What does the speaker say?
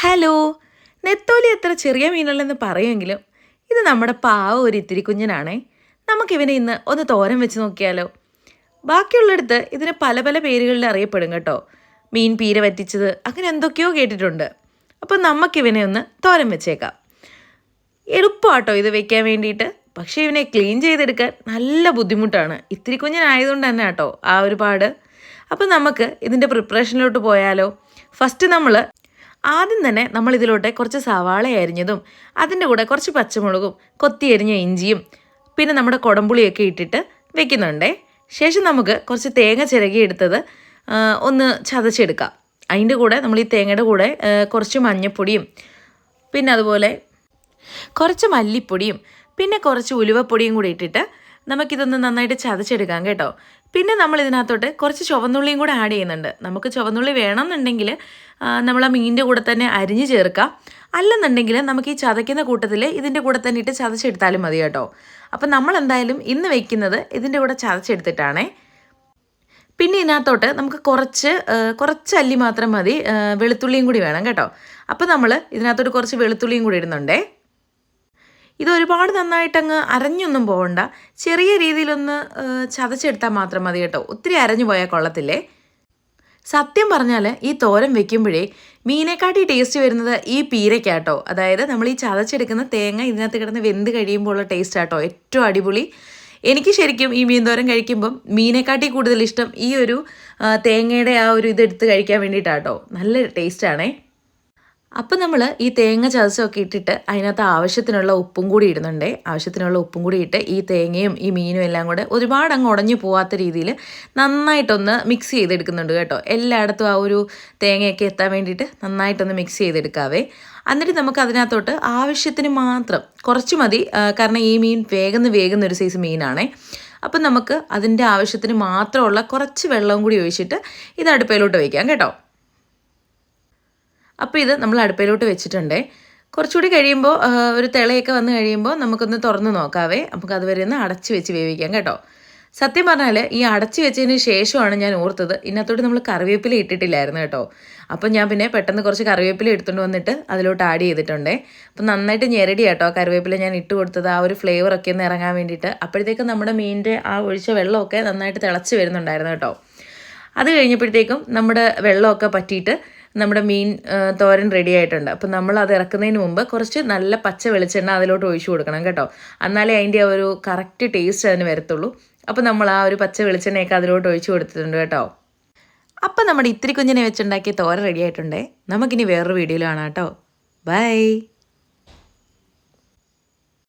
Hello. നെത്തോലി അത്ര ചെറിയ മീനല്ലെന്ന് പറയുമെങ്കിലും ഇത് നമ്മുടെ പാവ ഒരു ഇത്തിരി കുഞ്ഞനാണേ. നമുക്കിവനെ ഇന്ന് ഒന്ന് തോരൻ വെച്ച് നോക്കിയാലോ? ബാക്കിയുള്ളിടത്ത് ഇതിന് പല പല പേരുകളിൽ അറിയപ്പെടും കേട്ടോ. മീൻ പീര വറ്റിച്ചത് അങ്ങനെ എന്തൊക്കെയോ കേട്ടിട്ടുണ്ട്. അപ്പം നമുക്കിവനെ ഒന്ന് തോരൻ വെച്ചേക്കാം. എളുപ്പമാട്ടോ ഇത് വെക്കാൻ വേണ്ടിയിട്ട്. പക്ഷേ ഇവനെ ക്ലീൻ ചെയ്തെടുക്കാൻ നല്ല ബുദ്ധിമുട്ടാണ്. ഇത്തിരി കുഞ്ഞനായതുകൊണ്ട് തന്നെ കേട്ടോ ആ ഒരു പാട്. അപ്പം നമുക്ക് ഇതിൻ്റെ പ്രിപ്പറേഷനിലോട്ട് പോയാലോ? ഫസ്റ്റ് ആദ്യം തന്നെ നമ്മൾ ഇതിലോട്ട് കുറച്ച് സവാള അരിഞ്ഞതും അതിൻ്റെ കൂടെ കുറച്ച് പച്ചമുളകും കൊത്തി അരിഞ്ഞ ഇഞ്ചിയും പിന്നെ നമ്മുടെ കുടംപുളിയൊക്കെ ഇട്ടിട്ട് വെക്കുന്നുണ്ടേ. ശേഷം നമുക്ക് കുറച്ച് തേങ്ങ ചിരകി എടുത്തത് ഒന്ന് ചതച്ചെടുക്കാം. അതിൻ്റെ കൂടെ നമ്മൾ ഈ തേങ്ങയുടെ കൂടെ കുറച്ച് മഞ്ഞൾപ്പൊടിയും പിന്നെ അതുപോലെ കുറച്ച് മല്ലിപ്പൊടിയും പിന്നെ കുറച്ച് ഉലുവപ്പൊടിയും കൂടി ഇട്ടിട്ട് നമുക്കിതൊന്ന് നന്നായിട്ട് ചതച്ചെടുക്കാം കേട്ടോ. പിന്നെ നമ്മൾ ഇതിനകത്തോട്ട് കുറച്ച് ചുവന്നുള്ളിയും കൂടെ ആഡ് ചെയ്യുന്നുണ്ട്. നമുക്ക് ചുവന്നുള്ളി വേണമെന്നുണ്ടെങ്കിൽ നമ്മൾ ആ മീനിൻ്റെ കൂടെ തന്നെ അരിഞ്ഞ് ചേർക്കാം. അല്ലെന്നുണ്ടെങ്കിൽ നമുക്ക് ഈ ചതയ്ക്കുന്ന കൂട്ടത്തിൽ ഇതിൻ്റെ കൂടെ തന്നെ ഇട്ട് ചതച്ചെടുത്താലും മതി കേട്ടോ. അപ്പം നമ്മൾ എന്തായാലും ഇന്ന് വെക്കുന്നത് ഇതിൻ്റെ കൂടെ ചതച്ചെടുത്തിട്ടാണേ. പിന്നെ ഇതിനകത്തോട്ട് നമുക്ക് കുറച്ച് അല്ലി മാത്രം മതി, വെളുത്തുള്ളിയും കൂടി വേണം കേട്ടോ. അപ്പോൾ നമ്മൾ ഇതിനകത്തോട്ട് കുറച്ച് വെളുത്തുള്ളിയും കൂടി ഇടുന്നുണ്ടേ. ഇതൊരുപാട് നന്നായിട്ടങ്ങ് അരഞ്ഞൊന്നും പോകണ്ട, ചെറിയ രീതിയിലൊന്ന് ചതച്ചെടുത്താൽ മാത്രം മതി കേട്ടോ. ഒത്തിരി അരഞ്ഞു പോയാൽ കൊള്ളത്തില്ലേ. സത്യം പറഞ്ഞാൽ ഈ തോരൻ വെക്കുമ്പോഴേ മീനെക്കാട്ടി ടേസ്റ്റ് വരുന്നത് ഈ പീരയ്ക്കാട്ടോ. അതായത് നമ്മൾ ഈ ചതച്ചെടുക്കുന്ന തേങ്ങ ഇതിനകത്ത് കിടന്ന് വെന്ത് കഴിയുമ്പോൾ ഉള്ള ടേസ്റ്റ് ആട്ടോ ഏറ്റവും അടിപൊളി. എനിക്ക് ശരിക്കും ഈ മീൻ തോരൻ കഴിക്കുമ്പം മീനെക്കാട്ടി കൂടുതൽ ഇഷ്ടം ഈ ഒരു തേങ്ങയുടെ ആ ഒരു ഇതെടുത്ത് കഴിക്കാൻ വേണ്ടിയിട്ടാട്ടോ. നല്ല ടേസ്റ്റാണേ. അപ്പം നമ്മൾ ഈ തേങ്ങ ചതച്ചൊക്കെ ഇട്ടിട്ട് അതിനകത്ത് ആവശ്യത്തിനുള്ള ഉപ്പും കൂടി ഇടുന്നുണ്ടേ. ആവശ്യത്തിനുള്ള ഉപ്പും കൂടി ഇട്ട് ഈ തേങ്ങയും ഈ മീനും എല്ലാം കൂടെ ഒരുപാട് അങ്ങ് ഉടഞ്ഞു പോവാത്ത രീതിയിൽ നന്നായിട്ടൊന്ന് മിക്സ് ചെയ്തെടുക്കുന്നുണ്ട് കേട്ടോ. എല്ലായിടത്തും ആ ഒരു തേങ്ങയൊക്കെ എത്താൻ വേണ്ടിയിട്ട് നന്നായിട്ടൊന്ന് മിക്സ് ചെയ്തെടുക്കാവേ. എന്നിട്ട് നമുക്ക് അതിനകത്തോട്ട് ആവശ്യത്തിന് മാത്രം കുറച്ച് മതി, കാരണം ഈ മീൻ വേഗുന്ന ഒരു സൈസ് മീനാണേ. അപ്പം നമുക്ക് അതിൻ്റെ ആവശ്യത്തിന് മാത്രമുള്ള കുറച്ച് വെള്ളവും കൂടി ഒഴിച്ചിട്ട് ഇത് അടുപ്പയിലോട്ട് വയ്ക്കാം കേട്ടോ. അപ്പോൾ ഇത് നമ്മൾ അടുപ്പയിലോട്ട് വെച്ചിട്ടുണ്ടേ. കുറച്ചുകൂടി കഴിയുമ്പോൾ ഒരു തിളയൊക്കെ വന്ന് കഴിയുമ്പോൾ നമുക്കൊന്ന് തുറന്ന് നോക്കാവേ. നമുക്ക് അതുവരെ ഒന്ന് അടച്ച് വെച്ച് വേവിക്കാം കേട്ടോ. സത്യം പറഞ്ഞാൽ ഈ അടച്ച് വെച്ചതിന് ശേഷമാണ് ഞാൻ ഓർത്തത് ഇതിനകത്തോട്ട് നമ്മൾ കറിവേപ്പില ഇട്ടിട്ടില്ലായിരുന്നു കേട്ടോ. അപ്പം ഞാൻ പിന്നെ പെട്ടെന്ന് കുറച്ച് കറിവേപ്പില എടുത്തുകൊണ്ട് വന്നിട്ട് അതിലോട്ട് ആഡ് ചെയ്തിട്ടുണ്ടേ. അപ്പം നന്നായിട്ട് ഞെരടി കേട്ടോ കറിവേപ്പില ഞാൻ ഇട്ട് കൊടുത്തത്, ആ ഒരു ഫ്ലേവറൊക്കെ ഒന്ന് ഇറങ്ങാൻ വേണ്ടിയിട്ട്. അപ്പോഴത്തേക്കും നമ്മുടെ മീനിൻ്റെ ആ ഒഴിച്ച വെള്ളമൊക്കെ നന്നായിട്ട് തിളച്ച് വരുന്നുണ്ടായിരുന്നു കേട്ടോ. അത് കഴിഞ്ഞപ്പോഴത്തേക്കും നമ്മുടെ വെള്ളമൊക്കെ പറ്റിയിട്ട് നമ്മുടെ മീൻ തോരൻ റെഡി ആയിട്ടുണ്ട്. അപ്പം നമ്മൾ അത് ഇറക്കുന്നതിന് മുമ്പ് കുറച്ച് നല്ല പച്ച വെളിച്ചെണ്ണ അതിലോട്ട് ഒഴിച്ചു കൊടുക്കണം കേട്ടോ. എന്നാലേ അതിൻ്റെ ആ ഒരു കറക്റ്റ് ടേസ്റ്റ് അതിന് വരത്തുള്ളൂ. അപ്പോൾ നമ്മൾ ആ ഒരു പച്ച വെളിച്ചെണ്ണയൊക്കെ അതിലോട്ട് ഒഴിച്ചു കൊടുത്തിട്ടുണ്ട് കേട്ടോ. അപ്പം നമ്മുടെ ഇത്തിരി കുഞ്ഞിനെ വെച്ചുണ്ടാക്കിയ തോരൻ റെഡി ആയിട്ടുണ്ടേ. നമുക്കിനി വേറൊരു വീഡിയോയിൽ കാണാം കേട്ടോ. ബൈ.